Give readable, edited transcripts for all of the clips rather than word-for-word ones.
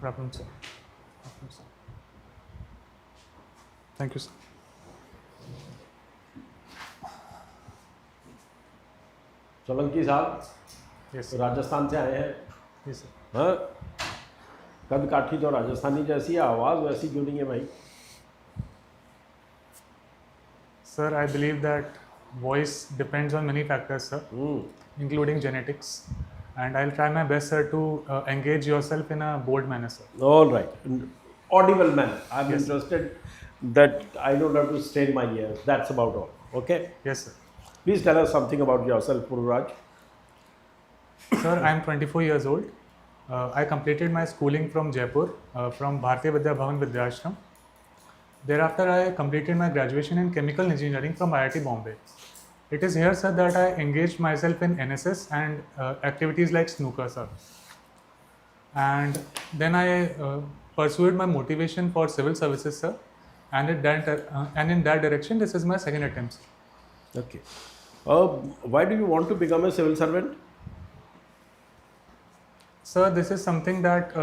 Good afternoon, sir. Thank you, sir. Solanki साहब, Yes, तो sir. Rajasthan से आए हैं। Yes, sir. हाँ, कद काठी तो राजस्थानी जैसी है, आवाज़ वैसी क्यों नहीं है भाई? Sir, I believe that voice depends on many factors, sir, including genetics. And I'll try my best, sir, to engage yourself in a bold manner, sir. All right, audible man. I'm Yes, sir. interested that I don't have to strain my ears. That's about all. Okay. Yes, sir. Please tell us something about yourself, PURURAJ. Sir, I'm 24 years old. I completed my schooling from Jaipur, from Bharatiya Vidya Bhavan Vidyashram. Thereafter, I completed my graduation in chemical engineering from IIT Bombay. It is here, sir, that I engaged myself in NSS and activities like snooker, sir. And then I pursued my motivation for civil services, sir. And in that direction, this is my second attempt, sir. Okay. Why do you want to become a civil servant? Sir, this is something that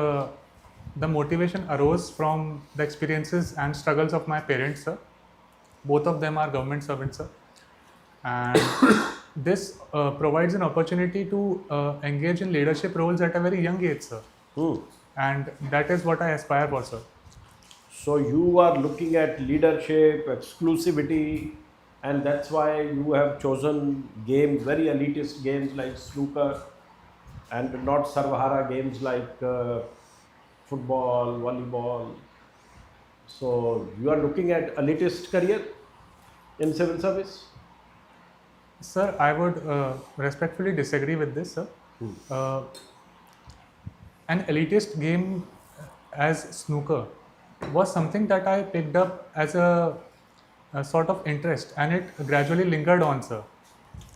the motivation arose from the experiences and struggles of my parents, sir. Both of them are government servants, sir. And this provides an opportunity to engage in leadership roles at a very young age, sir. And that is what I aspire for, sir. So you are looking at leadership, exclusivity, and that's why you have chosen games, very elitist games like snooker, and not Sarvahara games like football, volleyball. So you are looking at elitist career in civil service? Sir, I would respectfully disagree with this, sir. An elitist game as snooker was something that I picked up as a sort of interest, and it gradually lingered on, sir,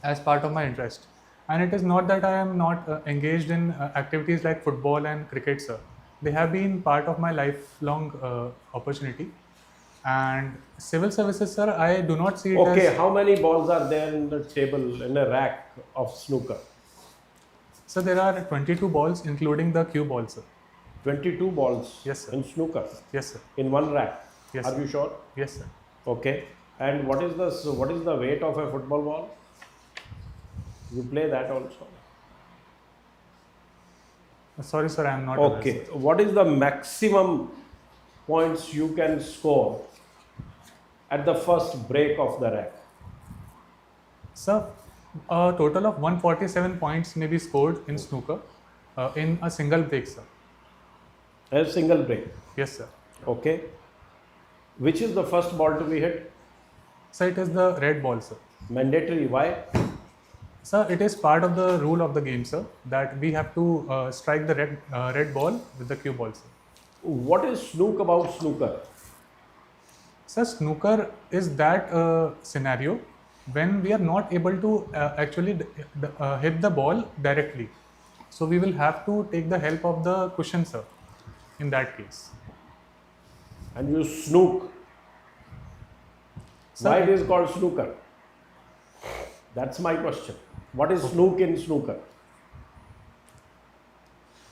as part of my interest. And it is not that I am not engaged in activities like football and cricket, sir. They have been part of my lifelong opportunity. And civil services, sir, I do not see it Okay, as... how many balls are there in the table, in a rack of snooker? So there are 22 balls, including the cue ball, sir. 22 balls Yes, sir. in snooker Yes, sir. in one rack. Yes, Are sir. you sure? Yes, sir. Okay. And what is the weight of a football ball? You play that also? Sorry, sir, I am not aware, Okay. sir. What is the maximum points you can score at the first break of the rack? Sir, a total of 147 points may be scored in snooker in a single break, sir. A single break. Yes, sir. Okay. Which is the first ball to be hit? Sir, it is the red ball, sir. Mandatory. Why? Sir, it is part of the rule of the game, sir, that we have to strike the red ball with the cue ball, sir. What is snook about snooker? Sir, snooker is that scenario when we are not able to actually hit the ball directly. So we will have to take the help of the cushion, sir, in that case. And you snook. Sir, Why it is called snooker? That's my question. What is snook in snooker?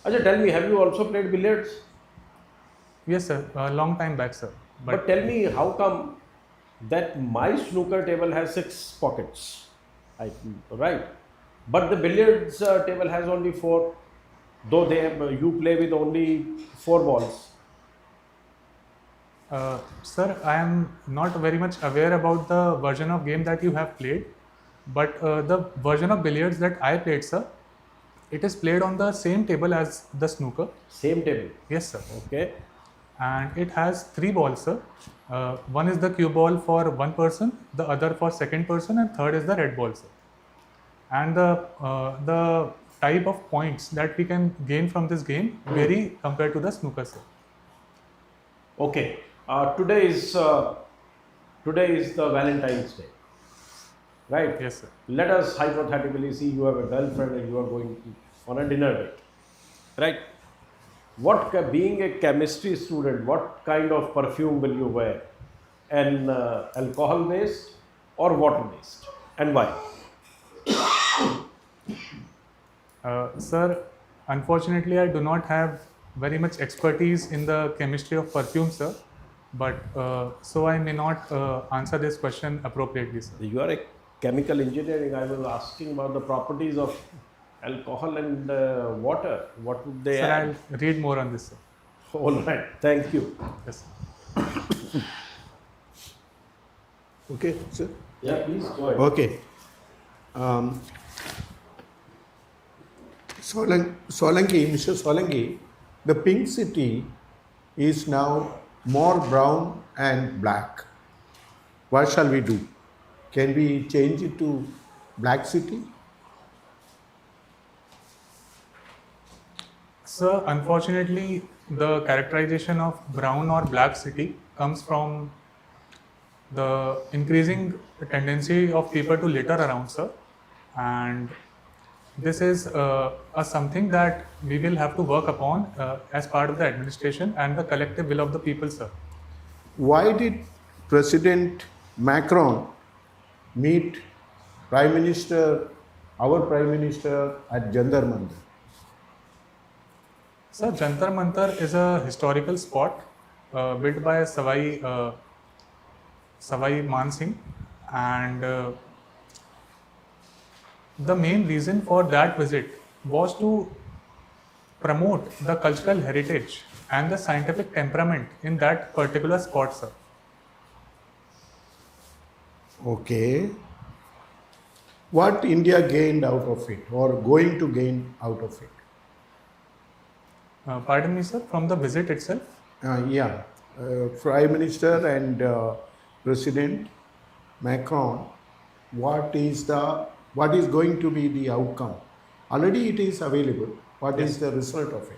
Ajay, tell me, have you also played billiards? Yes, sir, a long time back, sir. But tell me, how come that my snooker table has 6 pockets? Right? But the billiards table has only 4, though you play with only 4 balls. Sir, I am not very much aware about the version of game that you have played, but the version of billiards that I played, sir, it is played on the same table as the snooker. Same table? Yes, sir. Okay. And it has 3 balls, sir. One is the cue ball for one person, the other for second person, and third is the red ball, sir. And the type of points that we can gain from this game vary compared to the snooker, sir. Okay. Today is the Valentine's Day, right? Yes, sir. Let us hypothetically see you have a girlfriend and you are going on a dinner date, right? Being a chemistry student, what kind of perfume will you wear? An alcohol based or water based, and why? Sir, unfortunately, I do not have very much expertise in the chemistry of perfume, sir. But so I may not answer this question appropriately, sir. You are a chemical engineering. I was asking about the properties of alcohol and water. What would they Sir, add? I'll read more on this, sir. All right. Thank you. Yes, sir. Okay, sir. Yeah, please go ahead. Okay. Solanki, Mr. Solanki, the pink city is now more brown and black. What shall we do? Can we change it to black city? Sir, unfortunately, the characterization of brown or black city comes from the increasing tendency of people to litter around, sir. And this is something that we will have to work upon as part of the administration and the collective will of the people, sir. Why did President Macron meet Prime Minister, our Prime Minister at Jantar Mantar? Sir, Jantar Mantar is a historical spot built by Savai Man Singh, and the main reason for that visit was to promote the cultural heritage and the scientific temperament in that particular spot, sir. Okay. What India gained out of it or going to gain out of it? Pardon me, sir, from the visit itself? Prime Minister and President Macron, what is going to be the outcome? Already it is available. What is the result of it?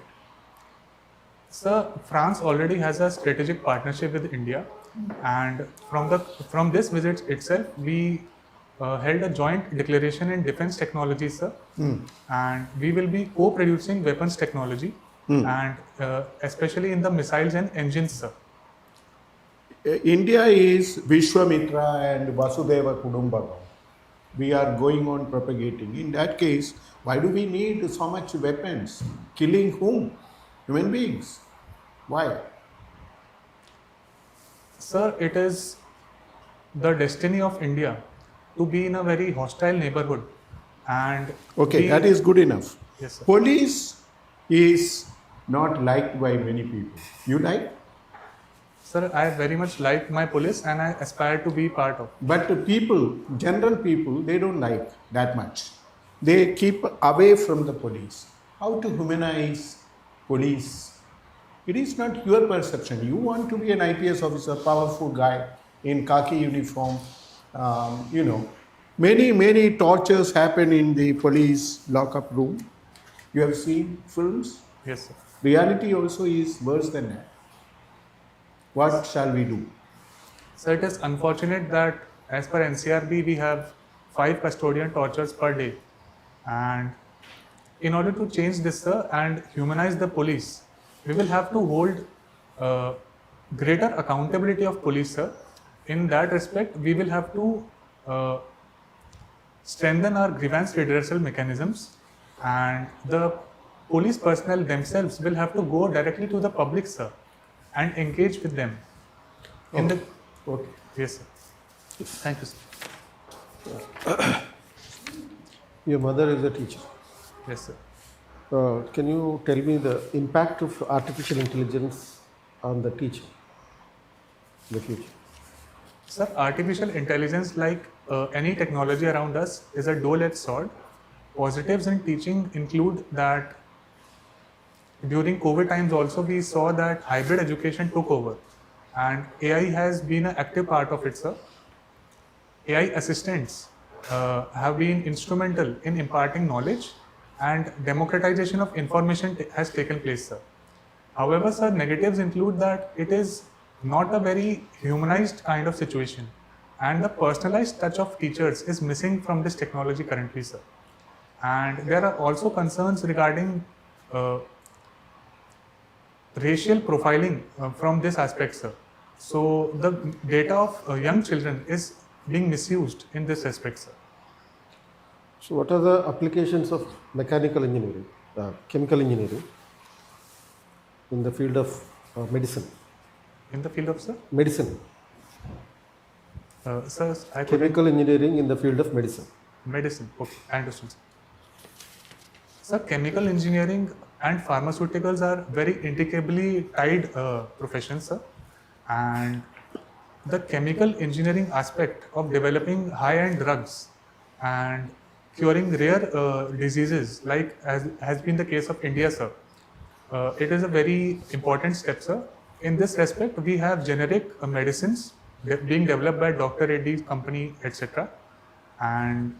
Sir, France already has a strategic partnership with India, and from this visit itself, we held a joint declaration in defense technology, sir, and we will be co-producing weapons technology, and especially in the missiles and engines, sir. India is Vishwamitra and Vasudeva Kudumbakam. We are going on propagating. In that case, why do we need so much weapons? Killing whom? Human beings. Why? Sir, it is the destiny of India to be in a very hostile neighborhood, and Okay, that is good enough. Yes, sir. Police is not liked by many people. You like? Sir, I very much like my police and I aspire to be part of. But the people, general people, they don't like that much. They keep away from the police. How to humanize police? It is not your perception. You want to be an IPS officer, powerful guy in khaki uniform. Many tortures happen in the police lockup room. You have seen films. Yes, sir. Reality also is worse than that. What shall we do? So it is unfortunate that as per NCRB we have 5 custodian tortures per day, and in order to change this, sir, and humanize the police, we will have to hold greater accountability of police, sir. In that respect, we will have to strengthen our grievance redressal mechanisms, and the police personnel themselves will have to go directly to the public, sir, and engage with them. Okay. Yes, sir. Thank you, sir. Your mother is a teacher. Yes, sir. Can you tell me the impact of artificial intelligence on the teacher in the future? Sir, artificial intelligence, like any technology around us, is a dual-edged sword. Positives in teaching include that during COVID times also we saw that hybrid education took over, and AI has been an active part of it, sir. AI assistants have been instrumental in imparting knowledge, and democratization of information has taken place, sir. However, sir, negatives include that it is not a very humanized kind of situation, and the personalized touch of teachers is missing from this technology currently, sir. And there are also concerns regarding racial profiling from this aspect, sir. So the data of young children is being misused in this aspect, sir. So what are the applications of mechanical engineering, chemical engineering? in the field of medicine? In the field of, sir? Medicine. Sir, I couldn't. Chemical engineering in the field of medicine. Medicine. Okay, I understand, sir. Sir, chemical engineering and pharmaceuticals are very intricately tied professions, sir. And the chemical engineering aspect of developing high-end drugs and curing rare diseases, like as has been the case of India, sir, it is a very important step, sir. In this respect, we have generic medicines being developed by Dr. Reddy's company, etc. And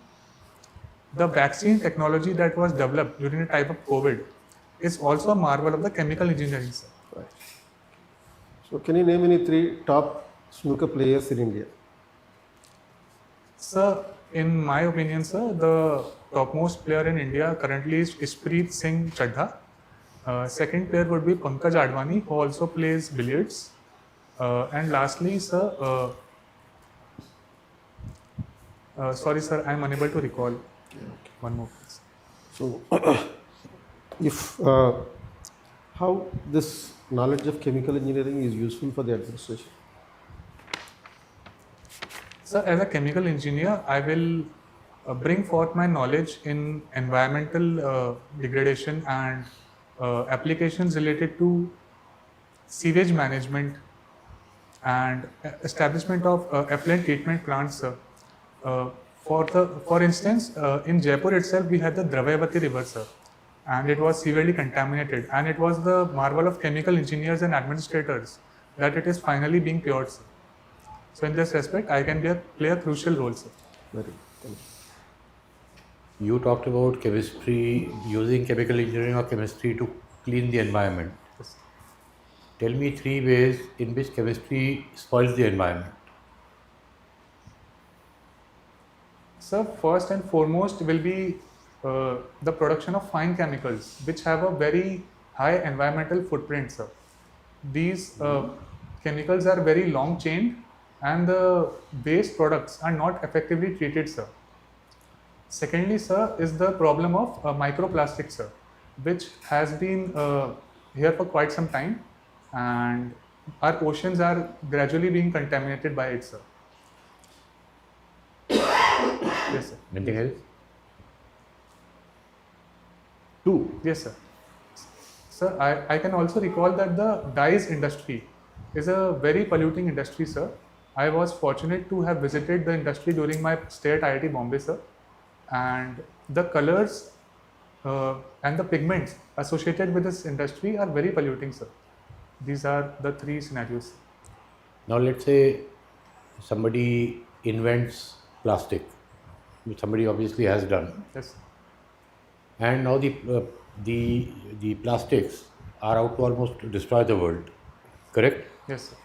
the vaccine technology that was developed during the time of COVID is also a marvel of the chemical engineering, sir. Right. So, can you name any 3 top snooker players in India? Sir, in my opinion, sir, the topmost player in India currently is Ishpreet Singh Chadha. Second player would be Pankaj Advani, who also plays billiards. And lastly, sir, sorry, sir, I am unable to recall. One more, please. So, if how this knowledge of chemical engineering is useful for the administration? Sir, as a chemical engineer, I will bring forth my knowledge in environmental degradation and applications related to sewage management and establishment of effluent treatment plants, sir. For instance, in Jaipur itself, we had the Dravayavati river, sir, and it was severely contaminated. And it was the marvel of chemical engineers and administrators that it is finally being cured, sir. So, in this respect, I can play a crucial role, sir. Very good. Thank you. You talked about chemistry, using chemical engineering or chemistry to clean the environment. Yes. Tell me 3 ways in which chemistry spoils the environment. Sir, first and foremost will be the production of fine chemicals, which have a very high environmental footprint, sir. These chemicals are very long chained and the waste products are not effectively treated, sir. Secondly, sir, is the problem of microplastics, sir, which has been here for quite some time, and our oceans are gradually being contaminated by it, sir. Yes, sir. Anything else? 2. Yes, sir. Sir, I can also recall that the dyes industry is a very polluting industry, sir. I was fortunate to have visited the industry during my stay at IIT Bombay, sir. And the colors and the pigments associated with this industry are very polluting, sir. These are the 3 scenarios. Now let's say somebody invents plastic, which somebody obviously has done, Yes. and now the plastics are out to almost destroy the world. Correct? Yes, sir.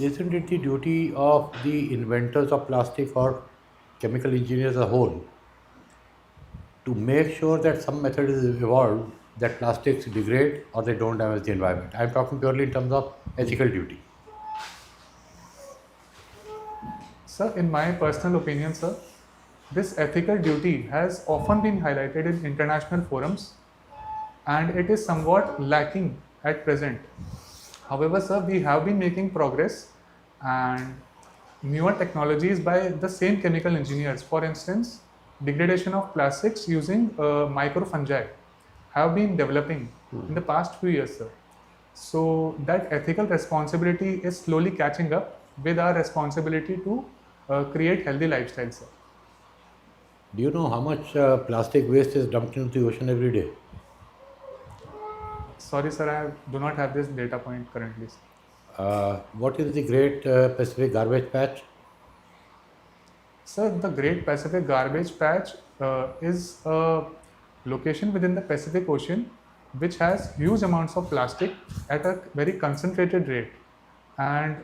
Isn't it the duty of the inventors of plastic or chemical engineers as a whole to make sure that some method is evolved that plastics degrade or they don't damage the environment? I'm talking purely in terms of ethical duty. Sir, in my personal opinion, sir, this ethical duty has often been highlighted in international forums and it is somewhat lacking at present. However, sir, we have been making progress and newer technologies by the same chemical engineers, for instance, degradation of plastics using microfungi have been developing in the past few years, sir. So that ethical responsibility is slowly catching up with our responsibility to create healthy lifestyles, sir. Do you know how much plastic waste is dumped into the ocean every day? Sorry, sir, I do not have this data point currently, sir. What is the Great Pacific Garbage Patch? Sir, the Great Pacific Garbage Patch is a location within the Pacific Ocean which has huge amounts of plastic at a very concentrated rate, and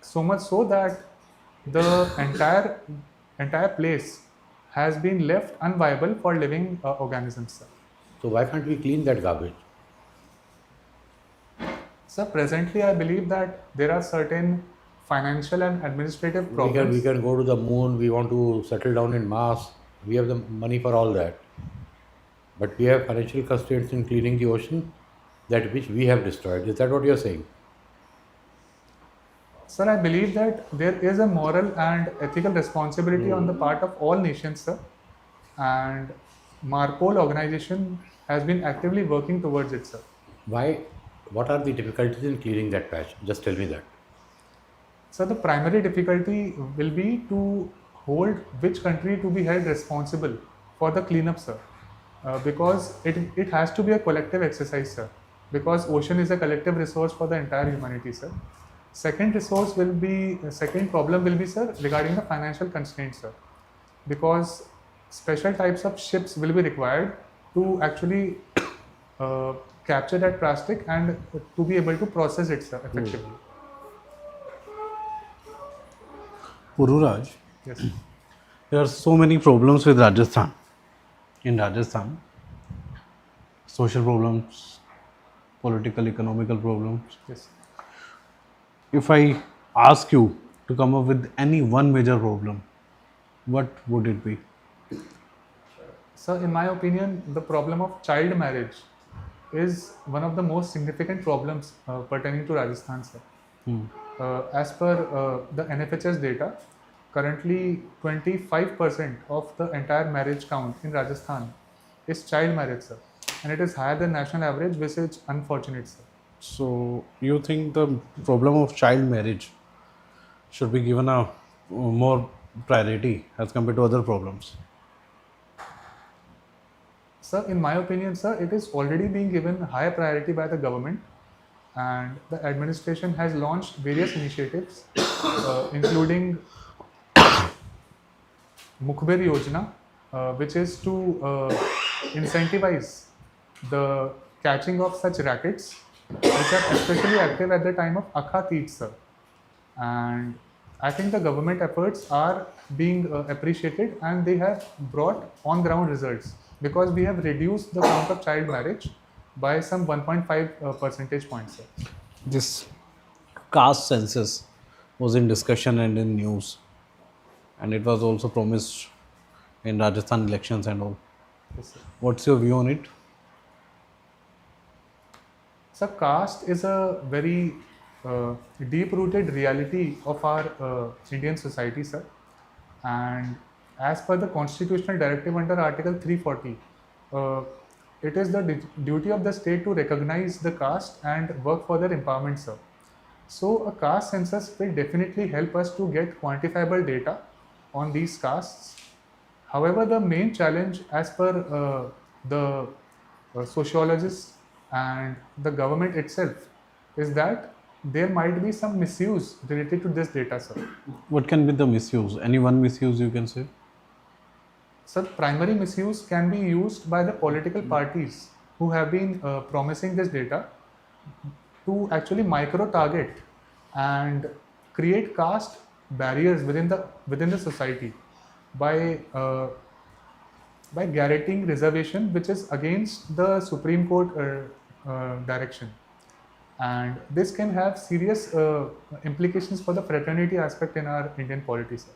so much so that the entire place has been left unviable for living organisms, sir. So why can't we clean that garbage? Sir, presently I believe that there are certain financial and administrative problems. We can go to the moon, we want to settle down in Mars, we have the money for all that. But we have financial constraints in cleaning the ocean. that which we have destroyed. Is that what you are saying? Sir, I believe that there is a moral and ethical responsibility on the part of all nations, sir. And Marpol organization has been actively working towards it, sir. Why? What are the difficulties in clearing that patch? Just tell me that. So the primary difficulty will be to hold which country to be held responsible for the cleanup, sir. Because it has to be a collective exercise, sir. Because ocean is a collective resource for the entire humanity, sir. Second problem will be, sir, regarding the financial constraints, sir. Because special types of ships will be required to actually capture that plastic and to be able to process it, sir, effectively. Pururaj, Yes. there are so many problems with Rajasthan. In Rajasthan, social problems, political, economical problems. Yes. If I ask you to come up with any one major problem, what would it be? So, in my opinion, the problem of child marriage is one of the most significant problems pertaining to Rajasthan, sir. As per the NFHS data, currently 25% of the entire marriage count in Rajasthan is child marriage, sir. And it is higher than national average, which is unfortunate, sir. So, you think the problem of child marriage should be given a more priority as compared to other problems? Sir, in my opinion, sir, it is already being given higher priority by the government, and the administration has launched various initiatives, including Mukhbir Yojana, which is to incentivize the catching of such rackets, which are especially active at the time of Akha Teej, sir. And I think the government efforts are being appreciated, and they have brought on-ground results, because we have reduced the count of child marriage by some 1.5 percentage points, sir. This caste census was in discussion and in news, and it was also promised in Rajasthan elections and all. Yes, sir. What's your view on it? So caste is a very deep-rooted reality of our Indian society, sir. And as per the constitutional directive under Article 340, it is the duty of the state to recognize the caste and work for their empowerment, sir. So a caste census will definitely help us to get quantifiable data on these castes. However, the main challenge, as per the sociologists and the government itself, is that there might be some misuse related to this data, sir. What can be the misuse? Any one misuse you can say? Sir, primary misuse can be used by the political parties who have been promising this data to actually micro-target and create caste barriers within the society by guaranteeing reservation, which is against the Supreme Court direction. And this can have serious implications for the fraternity aspect in our Indian polity, sir.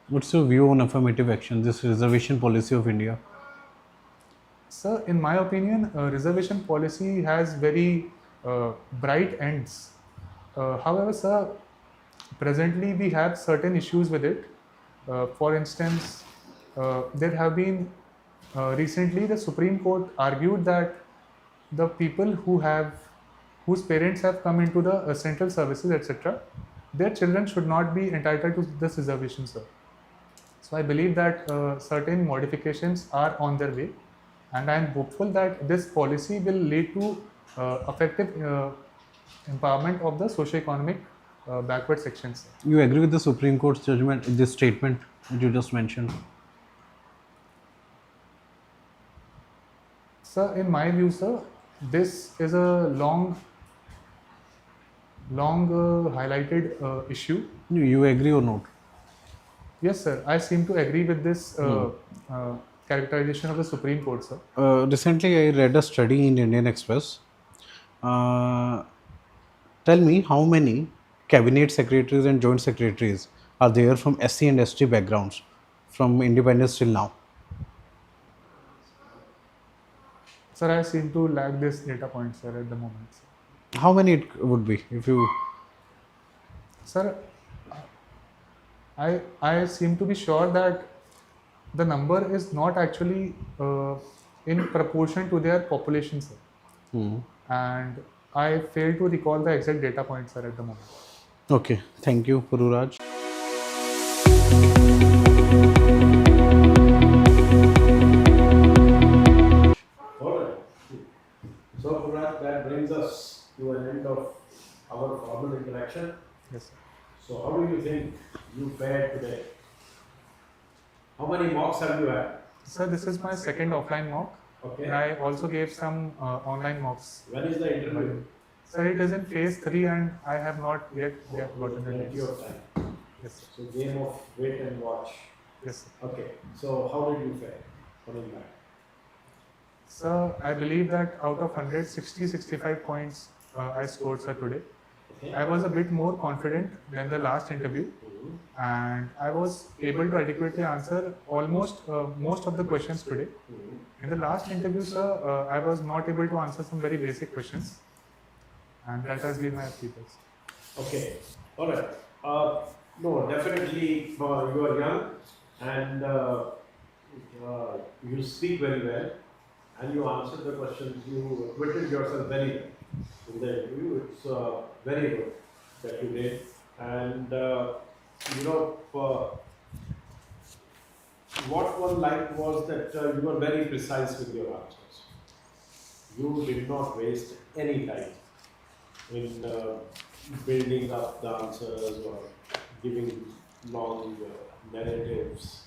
What's your view on affirmative action, this reservation policy of India? Sir, in my opinion, reservation policy has very bright ends. However, sir, presently we have certain issues with it. For instance, there have been recently the Supreme Court argued that the people whose parents have come into the central services, etc., their children should not be entitled to this reservation, sir. So I believe that certain modifications are on their way, and I am hopeful that this policy will lead to effective empowerment of the socio-economic backward sections. You agree with the Supreme Court's judgment, this statement that you just mentioned? Sir, in my view, sir, this is a long highlighted issue. You agree or not? Yes, sir. I seem to agree with this characterization of the Supreme Court, sir. Recently, I read a study in Indian Express. Tell me how many cabinet secretaries and joint secretaries are there from SC and ST backgrounds from independence till now? Sir, I seem to lack this data point, sir, at the moment. Sir. How many it would be if you? Sir, I seem to be sure that the number is not actually in proportion to their population, sir. And I fail to recall the exact data point, sir, at the moment. Okay, thank you, PURURAJ. Alright. So, Pururaj, that brings us to an end of our formal interaction. Yes, sir. So, how do you think you fared today? How many mocks have you had? Sir, this is my second offline mock. Okay. And I also gave some online mocks. When is the interview? Sir, it is in phase 3 and I have not yet gotten the Plenty dates. of time. Yes, sir. So, game of wait and watch. Yes, sir. Okay. So, how did you fare coming back? Sir, I believe that out of 100, 65 points I scored, sir, today. Okay. I was a bit more confident than the last interview, and I was able to adequately answer almost most of the questions today. In the last interview, sir, I was not able to answer some very basic questions, and that has been my feedback. Okay. All right. No, definitely you are young and you speak very well and you answered the questions. You acquitted yourself very well in the interview. It's very good that you did. And what one liked was that you were very precise with your answers. You did not waste any time in building up the answers or giving long narratives.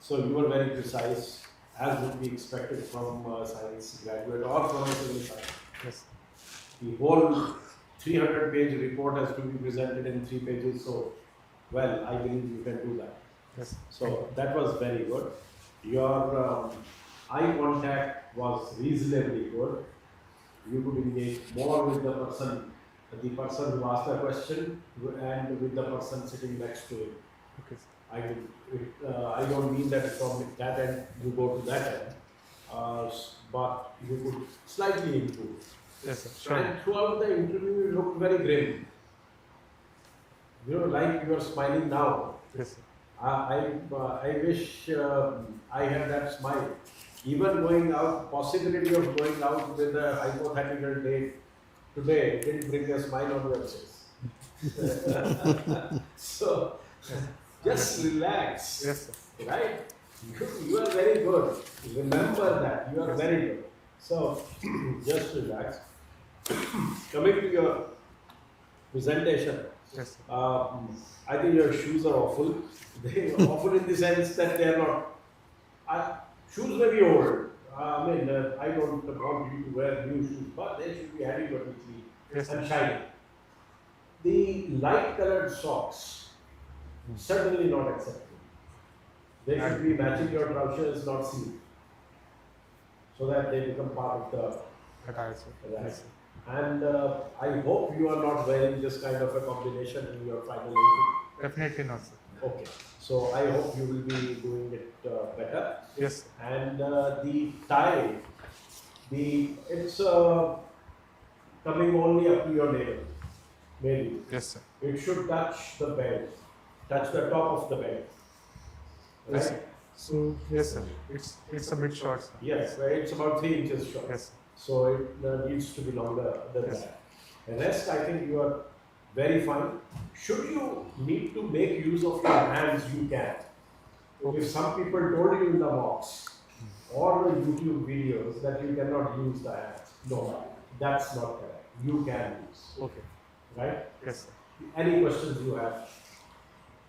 So you were very precise, as would be expected from a science graduate or from a civil science. Yes. The whole 300-page report has to be presented in 3 pages. So, well, I believe you can do that. Yes. So that was very good. Your eye contact was reasonably good. You could engage more with the person who asked the question and with the person sitting next to him. Okay, sir. I don't mean that from that end you go to that end, but you could slightly improve. Yes, sir. Sure. And throughout the interview, you looked very grim. You know, like you are smiling now. Yes, sir. I wish I had that smile. Even going out, possibility of going out with a hypothetical date today didn't bring a smile on your face. So, just relax. Yes, sir. Right? You are very good. Remember that. You are very good. So, just relax. Coming to your presentation, Yes, sir. I think your shoes are awful. They are awful in the sense that they are not. Shoes may be old. I mean, I don't want you to wear new shoes, but they should be adequately clean Yes, and sir. shiny. The light colored socks, certainly not acceptable. They should be matching your trousers, not seen, so that they become part of the Attire, sir. Right. Yes, sir. And I hope you are not wearing this kind of a combination in your final interview. Definitely not, sir. Okay. So I hope you will be doing it better. Yes, sir. And the tie, it's coming only up to your navel, maybe. Yes, sir. It should touch the belt, touch the top of the belt. Right? Yes, sir. So, yes, sir. It's a bit short, sir. Yes, it's about 3 inches short. Yes, sir. So it needs to be longer than Yes. that. The rest, I think you are very fine. Should you need to make use of your hands, you can. If some people told you in the mocks or the YouTube videos that you cannot use the hands, no, that's not correct. You can use, Okay. right? Yes, sir. Any questions you have?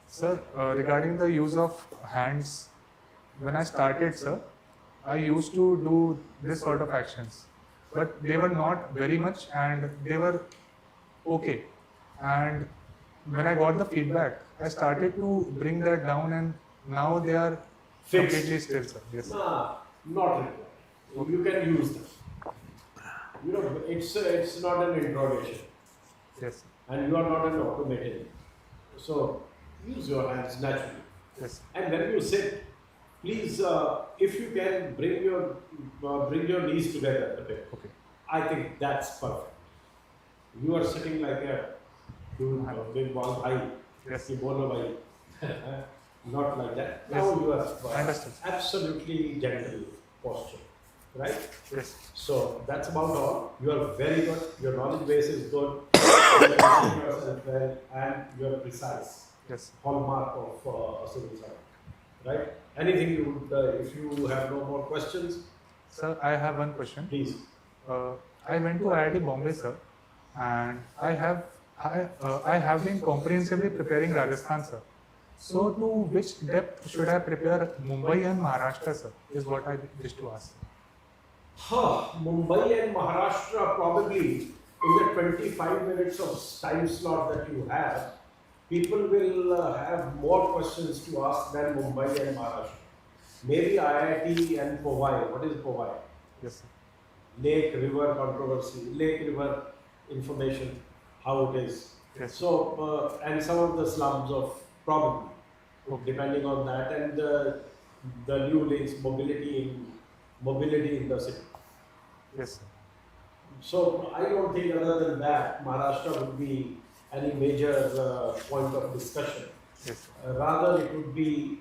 Sir, regarding the use of hands, when I started, sir, I used to do this sort of actions, but they were not very much and they were okay. And when I got the feedback, I started to bring that down and now they are Fixed. completely still, sir. Yes, sir. Nah, not required. You can use them. You know, it's not an interrogation. Yes, sir. And you are not an automaton. So use your hands naturally. Yes, sir. And when you sit, Please, if you can bring your knees together a bit. Okay. I think that's perfect. You are sitting like a big ball high. Yes. You bolo high. Not like that. Yes. Now you are Understood. absolutely gentle posture, right? Yes. So that's about all. You are very good. Your knowledge base is good. You are presenting yourself well, and you are precise. Yes. Hallmark of a civil servant, right? Anything you would, if you have no more questions, Sir, I have one question. please. I went to IIT Bombay, sir, and I have been comprehensively preparing Rajasthan, sir. So, to which depth should I prepare Mumbai and Maharashtra, sir? Is what I wish to ask. Mumbai and Maharashtra, probably in the 25 minutes of time slot that you have, people will have more questions to ask than Mumbai and Maharashtra. Maybe IIT and Powai. What is Powai? Yes, sir. Lake River controversy, Lake River information, how it is. Yes. So, and some of the slums of probably, depending on that, and the new links, mobility in the city. Yes, sir. So, I don't think other than that, Maharashtra would be any major point of discussion. Yes, sir. Rather, it would be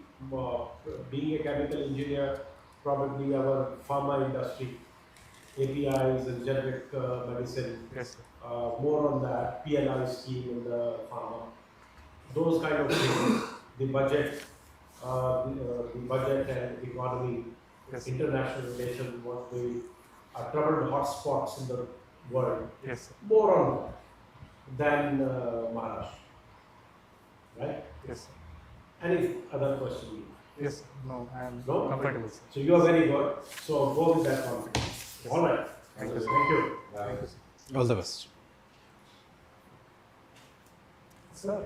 being a chemical engineer, probably our pharma industry, KPIAS and generic medicine. Yes, sir. More on that PLI scheme in the pharma, those kind of things. The budget and economy, Yes. international relations, what the troubled hotspots in the world. Yes, sir. More on that than Maharashtra, right? Yes, sir. Any other question? Yes, sir. No, I am No? comfortable, sir. So you are very good. So go with that confidence. Yes. All right. Thank you, sir. Thank you. Thank you, sir. All the best. Sir,